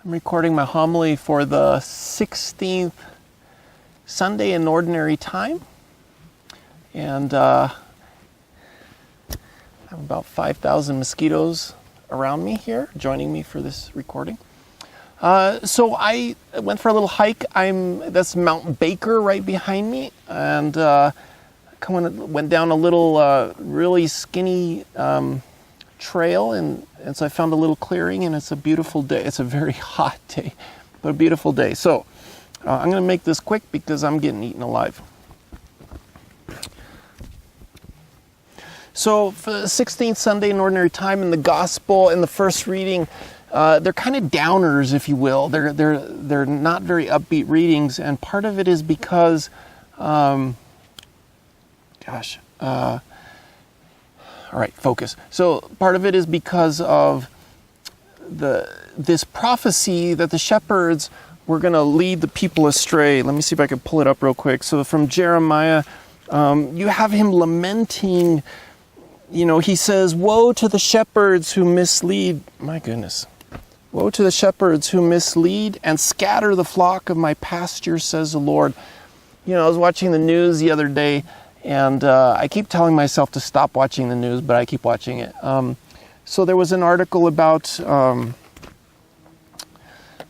I'm recording my homily for the 16th Sunday in Ordinary Time, and I have about 5,000 mosquitoes around me here, joining me for this recording. So I went for a little hike. That's Mount Baker right behind me, and went down a little really skinny trail, and so I found a little clearing, and it's a beautiful day. It's a very hot day, but a beautiful day. So I'm going to make this quick because I'm getting eaten alive. So for the 16th Sunday in Ordinary Time, in the Gospel, in the first reading, they're kind of downers, if you will. They're not very upbeat readings, and part of it is because, all right, focus. So part of it is because of this prophecy that the shepherds were going to lead the people astray. Let me see if I can pull it up real quick. So from Jeremiah, you have him lamenting. He says, "Woe to the shepherds who mislead." My goodness. "Woe to the shepherds who mislead and scatter the flock of my pasture, says the Lord." I was watching the news the other day, and I keep telling myself to stop watching the news, but I keep watching it. So there was an article about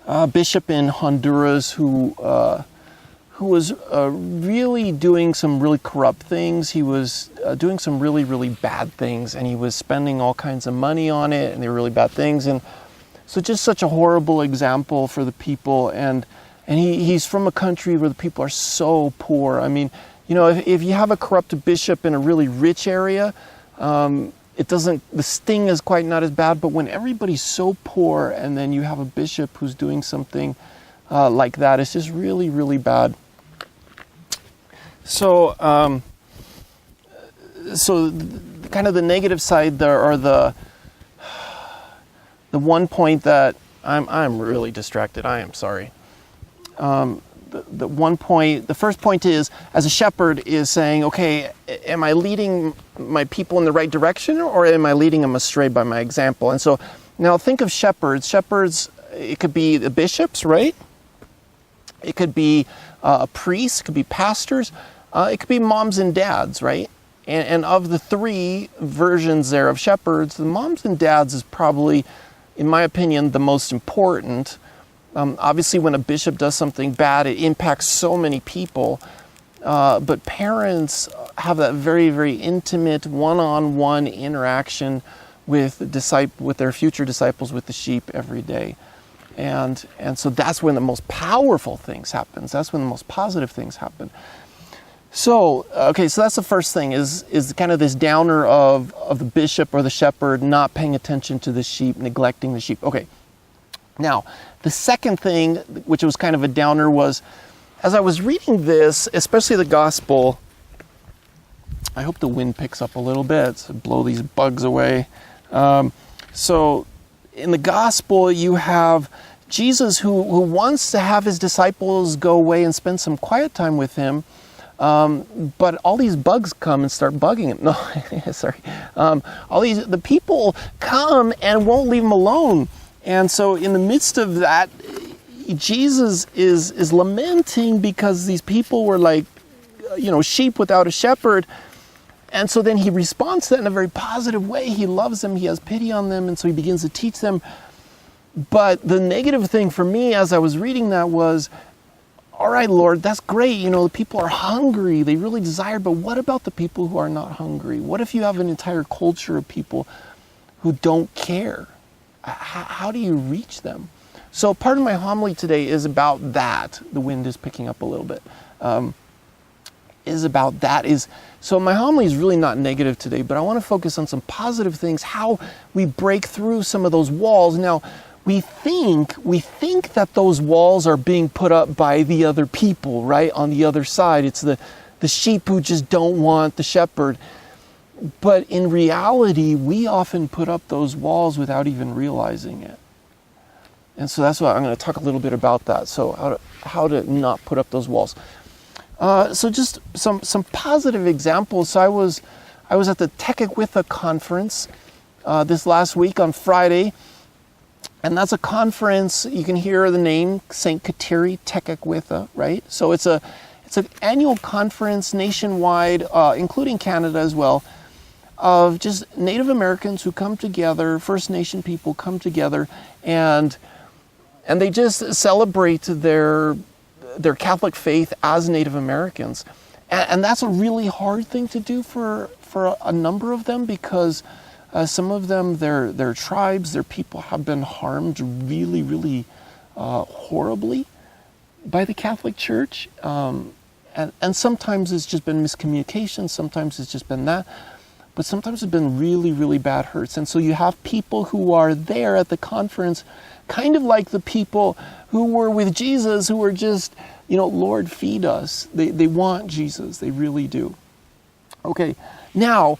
a bishop in Honduras who was really doing some really corrupt things. He was doing some really, really bad things, and he was spending all kinds of money on it, and they were really bad things. And so just such a horrible example for the people. And he's from a country where the people are so poor. I mean, if you have a corrupt bishop in a really rich area, the sting is quite not as bad. But when everybody's so poor and then you have a bishop who's doing something like that, it's just really, really bad. So, kind of the negative side there, or the one point that I'm really distracted. I am sorry. The first point is, as a shepherd, is saying, okay, am I leading my people in the right direction, or am I leading them astray by my example? And so now think of shepherds. Shepherds, it could be the bishops, right? It could be a priest, it could be pastors, it could be moms and dads, right? And of the three versions there of shepherds, the moms and dads is probably, in my opinion, the most important. Obviously, when a bishop does something bad, it impacts so many people. But parents have that very, very intimate, one-on-one interaction with their future disciples, with the sheep every day. And so that's when the most powerful things happen. That's when the most positive things happen. So, okay, so that's the first thing, is kind of this downer of the bishop or the shepherd not paying attention to the sheep, neglecting the sheep. Okay. Now, the second thing, which was kind of a downer, was as I was reading this, especially the Gospel, I hope the wind picks up a little bit to blow these bugs away. So in the Gospel, you have Jesus who wants to have his disciples go away and spend some quiet time with him, but all these bugs come and start bugging him. No, sorry. The people come and won't leave him alone. And so in the midst of that, Jesus is lamenting because these people were like, sheep without a shepherd. And so then he responds to that in a very positive way. He loves them. He has pity on them. And so he begins to teach them. But the negative thing for me as I was reading that was, all right, Lord, that's great. The people are hungry. They really desire. But what about the people who are not hungry? What if you have an entire culture of people who don't care? How do you reach them? So part of my homily today is about that. The wind is picking up a little bit. So my homily is really not negative today, but I want to focus on some positive things, how we break through some of those walls. Now, we think that those walls are being put up by the other people, right? On the other side, it's the sheep who just don't want the shepherd. But in reality, we often put up those walls without even realizing it. And so that's why I'm going to talk a little bit about that. So how to not put up those walls. So just some positive examples. So I was at the Tequila conference this last week on Friday. And that's a conference. You can hear the name St. Kateri Tekakwitha, right? So it's an annual conference nationwide, including Canada as well, of just Native Americans who come together, First Nation people come together, and they just celebrate their Catholic faith as Native Americans. And that's a really hard thing to do for a number of them, because some of them, their tribes, their people have been harmed really, really horribly by the Catholic Church. And sometimes it's just been miscommunication, sometimes it's just been that, but sometimes it's been really, really bad hurts. And so you have people who are there at the conference, kind of like the people who were with Jesus, who were just, Lord, feed us. They want Jesus, they really do. Okay, now,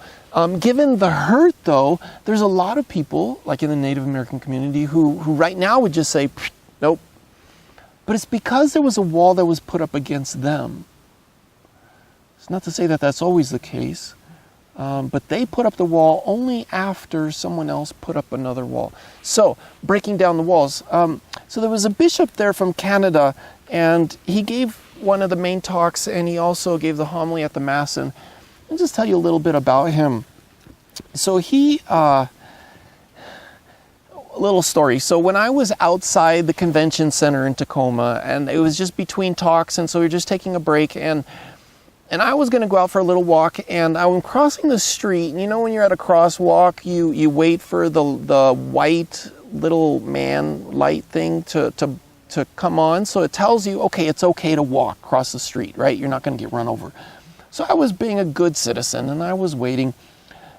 given the hurt though, there's a lot of people, like in the Native American community, who right now would just say, nope. But it's because there was a wall that was put up against them. It's not to say that that's always the case, but they put up the wall only after someone else put up another wall. So, breaking down the walls. So there was a bishop there from Canada, and he gave one of the main talks, and he also gave the homily at the Mass. And I'll just tell you a little bit about him. So a little story. So when I was outside the convention center in Tacoma, and it was just between talks, and so we were just taking a break, and I was going to go out for a little walk, and I'm crossing the street. And when you're at a crosswalk, you wait for the white little man light thing to come on, so it tells you, okay, it's okay to walk across the street, right? You're not going to get run over. So I was being a good citizen, and I was waiting,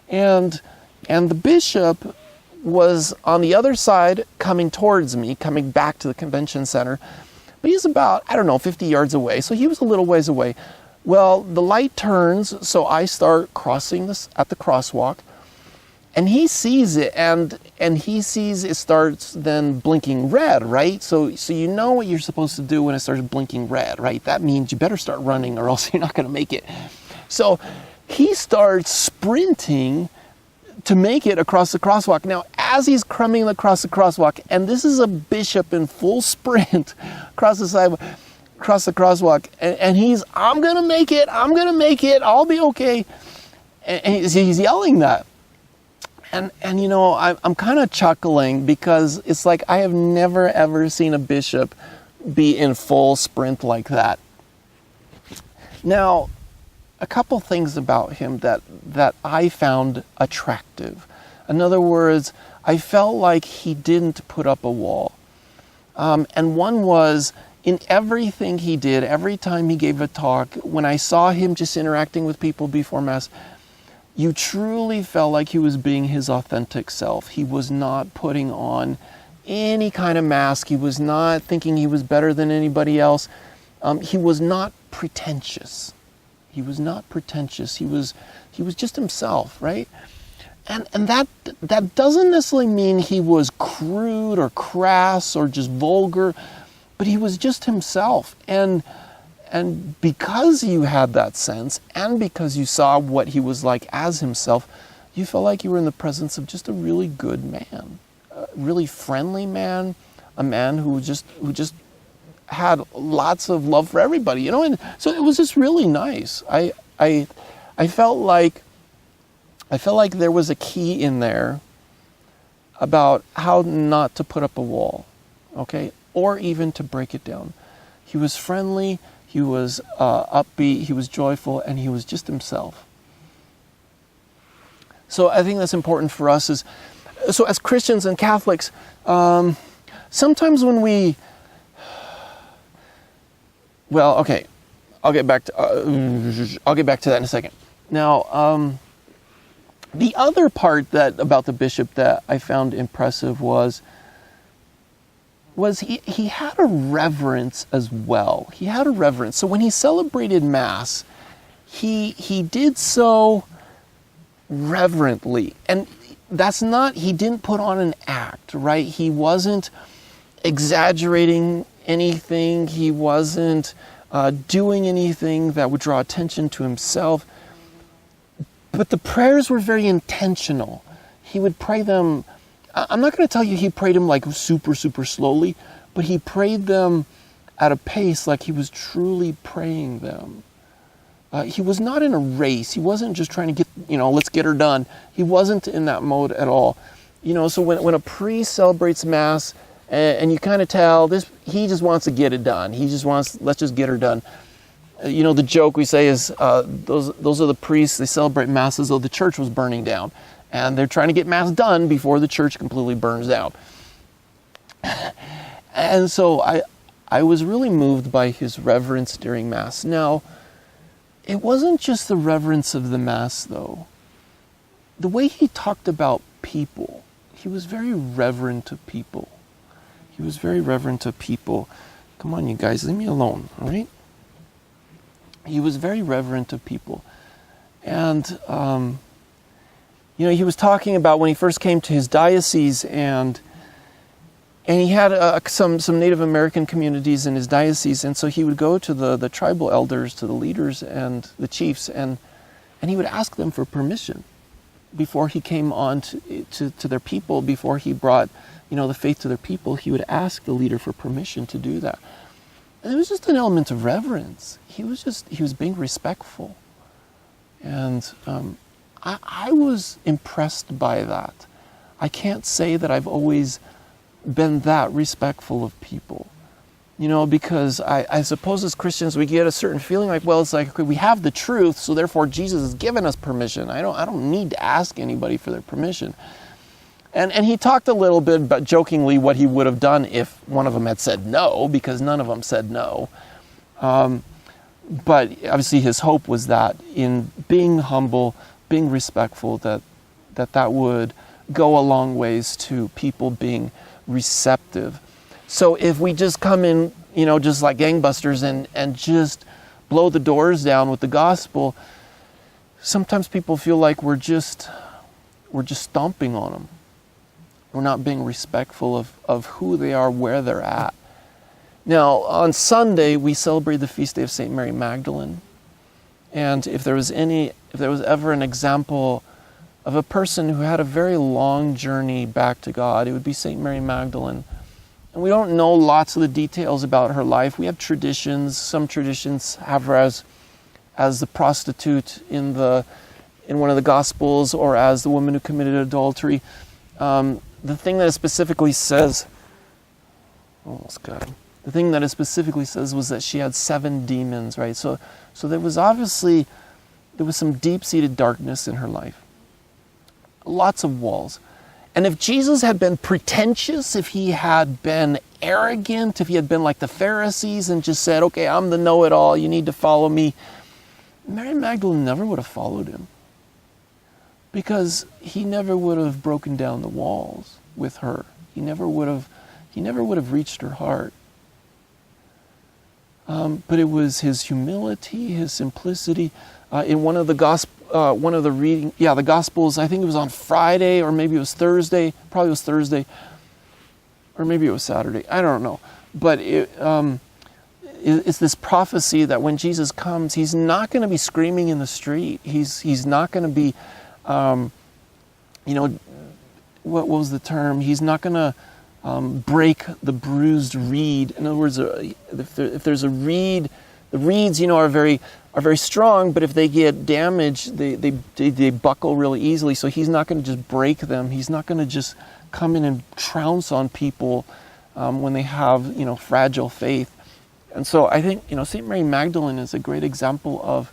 and the bishop was on the other side coming towards me, coming back to the convention center, but he's about, 50 yards away, so he was a little ways away. Well, the light turns, so I start crossing this at the crosswalk, and he sees it, and he sees it starts then blinking red, right? So you know what you're supposed to do when it starts blinking red, right? That means you better start running, or else you're not going to make it. So he starts sprinting to make it across the crosswalk. Now, as he's coming across the crosswalk, and this is a bishop in full sprint across the sidewalk, across the crosswalk, and he's, I'm gonna make it, I'll be okay. And he's yelling that. And I'm kind of chuckling, because it's like I have never ever seen a bishop be in full sprint like that. Now, a couple things about him that I found attractive. In other words, I felt like he didn't put up a wall. And one was, in everything he did, every time he gave a talk, when I saw him just interacting with people before Mass, you truly felt like he was being his authentic self. He was not putting on any kind of mask. He was not thinking he was better than anybody else. He was not pretentious. He was not pretentious. He was just himself, right? And that doesn't necessarily mean he was crude or crass or just vulgar, but he was just himself. And because you had that sense, and because you saw what he was like as himself, you felt like you were in the presence of just a really good man, a really friendly man, a man who just had lots of love for everybody, and so it was just really nice. I felt like there was a key in there about how not to put up a wall, okay, or even to break it down. He was friendly, he was upbeat, he was joyful, and he was just himself. So I think that's important for us. So as Christians and Catholics, sometimes when we, well, okay, I'll get back to that in a second. Now, the other part about the bishop that I found impressive was he had a reverence as well. He had a reverence. So when he celebrated Mass, he did so reverently. And he didn't put on an act, right? He wasn't exaggerating anything. He wasn't doing anything that would draw attention to himself. But the prayers were very intentional. He would pray them I'm not going to tell you he prayed them like super, super slowly, but he prayed them at a pace like he was truly praying them. He was not in a race. He wasn't just trying to get, let's get her done. He wasn't in that mode at all. So when a priest celebrates Mass, and you kind of tell he just wants to get it done. He just wants, let's just get her done. The joke we say is, those are the priests, they celebrate Mass as though the church was burning down. And they're trying to get Mass done before the church completely burns down. And so I was really moved by his reverence during Mass. Now, it wasn't just the reverence of the Mass, though. The way he talked about people, he was very reverent of people. He was very reverent of people. Come on, you guys, leave me alone, all right? He was very reverent of people. And, he was talking about when he first came to his diocese, and he had some Native American communities in his diocese, and so he would go to the tribal elders, to the leaders and the chiefs, and he would ask them for permission before he came on to their people, before he brought, the faith to their people. He would ask the leader for permission to do that. And it was just an element of reverence. He was being respectful. And I was impressed by that. I can't say that I've always been that respectful of people, because I suppose as Christians we get a certain feeling like, well, it's like, okay, we have the truth, so therefore Jesus has given us permission. I don't need to ask anybody for their permission. And he talked a little bit about jokingly what he would have done if one of them had said no, because none of them said no. But obviously his hope was that in being humble, being respectful, that would go a long ways to people being receptive. So if we just come in, just like gangbusters and just blow the doors down with the gospel, sometimes people feel like we're just stomping on them. We're not being respectful of who they are, where they're at. Now, on Sunday, we celebrate the feast day of St. Mary Magdalene. And if there was ever an example of a person who had a very long journey back to God, it would be St. Mary Magdalene. And we don't know lots of the details about her life. We have traditions. Some traditions have her as the prostitute in one of the Gospels, or as the woman who committed adultery. The thing that it specifically says, the thing that it specifically says was that she had 7 demons, right? So there was some deep-seated darkness in her life. Lots of walls. And if Jesus had been pretentious, if he had been arrogant, if he had been like the Pharisees and just said, okay, I'm the know-it-all, you need to follow me, Mary Magdalene never would have followed him. Because he never would have broken down the walls with her. He never would have reached her heart. But it was his humility, his simplicity. In one of the the Gospels, I think it was on Friday, or maybe it was Thursday. Probably it was Thursday, or maybe it was Saturday. I don't know. But it's this prophecy that when Jesus comes, he's not going to be screaming in the street. He's not going to be what was the term? He's not going to break the bruised reed. In other words, if there's a reed, the reeds, are very strong, but if they get damaged, they buckle really easily. So he's not going to just break them. He's not going to just come in and trounce on people when they have, fragile faith. And so I think, St. Mary Magdalene is a great example of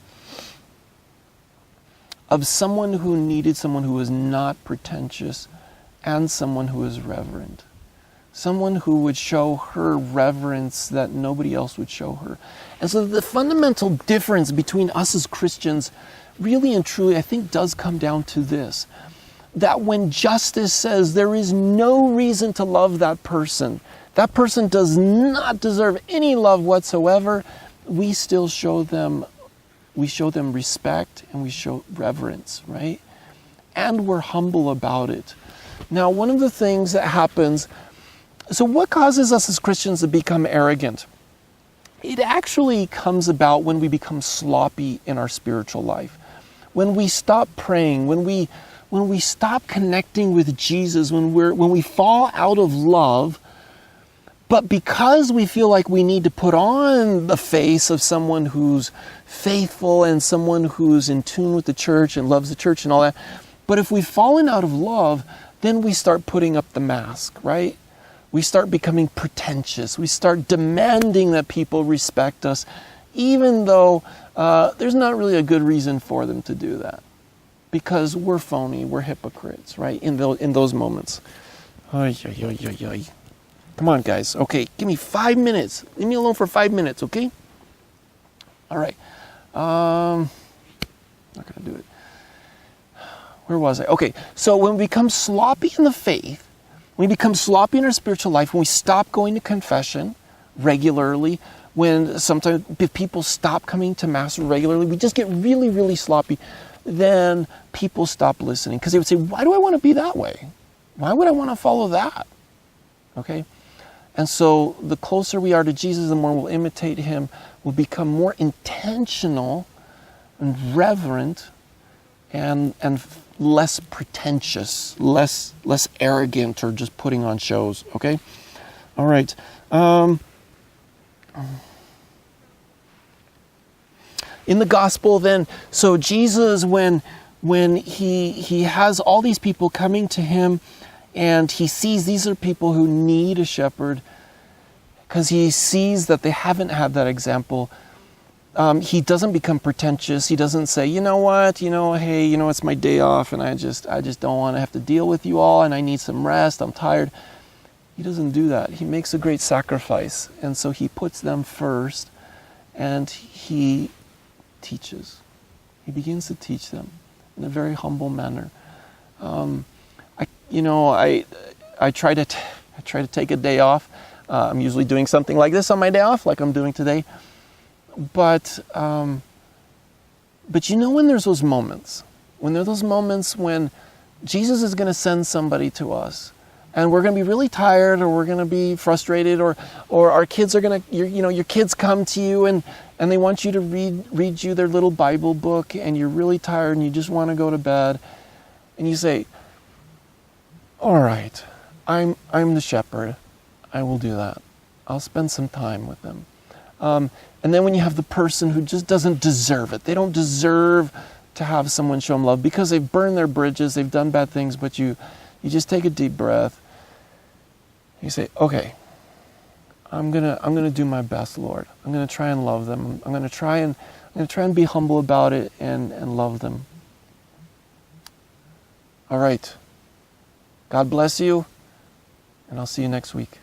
someone who needed someone who was not pretentious and someone who was reverent. Someone who would show her reverence that nobody else would show her. And so the fundamental difference between us as Christians really and truly, I think, does come down to this. That when justice says there is no reason to love that person does not deserve any love whatsoever, we still show them respect and we show reverence, right? And we're humble about it. Now, one of the things that happens, so what causes us as Christians to become arrogant? It actually comes about when we become sloppy in our spiritual life. When we stop praying, when we when we stop connecting with Jesus, when we fall out of love, but because we feel like we need to put on the face of someone who's faithful and someone who's in tune with the church and loves the church and all that, but if we've fallen out of love, then we start putting up the mask, right? We start becoming pretentious. We start demanding that people respect us, even though there's not really a good reason for them to do that. Because we're phony, we're hypocrites, right? In those moments. Ay, ay, ay, ay, ay. Come on, guys. Okay, give me 5 minutes. Leave me alone for 5 minutes, okay? All right. Not gonna do it. Where was I? Okay, so when we become sloppy in the faith, when we become sloppy in our spiritual life, when we stop going to confession regularly, when sometimes if people stop coming to Mass regularly, we just get really, really sloppy, then people stop listening. Because they would say, why do I want to be that way? Why would I want to follow that? Okay? And so the closer we are to Jesus, the more we'll imitate him. We'll become more intentional and reverent and less pretentious, less arrogant or just putting on shows. Okay? All right. In the gospel then, so Jesus, when he has all these people coming to him, and he sees these are people who need a shepherd, because he sees that they haven't had that example. He doesn't become pretentious. He doesn't say, you know what, hey, it's my day off, and I just don't want to have to deal with you all, and I need some rest. I'm tired. He doesn't do that. He makes a great sacrifice, and so he puts them first, and he teaches. He begins to teach them in a very humble manner. I try to take a day off. I'm usually doing something like this on my day off, like I'm doing today. But when there's those moments, when Jesus is going to send somebody to us, and we're going to be really tired, or we're going to be frustrated, or our kids are going to, your kids come to you and they want you to read you their little Bible book, and you're really tired and you just want to go to bed, and you say, all right, I'm the shepherd. I will do that. I'll spend some time with them. And then when you have the person who just doesn't deserve it, they don't deserve to have someone show them love because they've burned their bridges, they've done bad things, but you just take a deep breath. You say, okay, I'm gonna do my best, Lord. I'm gonna try and love them. I'm gonna try and be humble about it and love them. All right. God bless you, and I'll see you next week.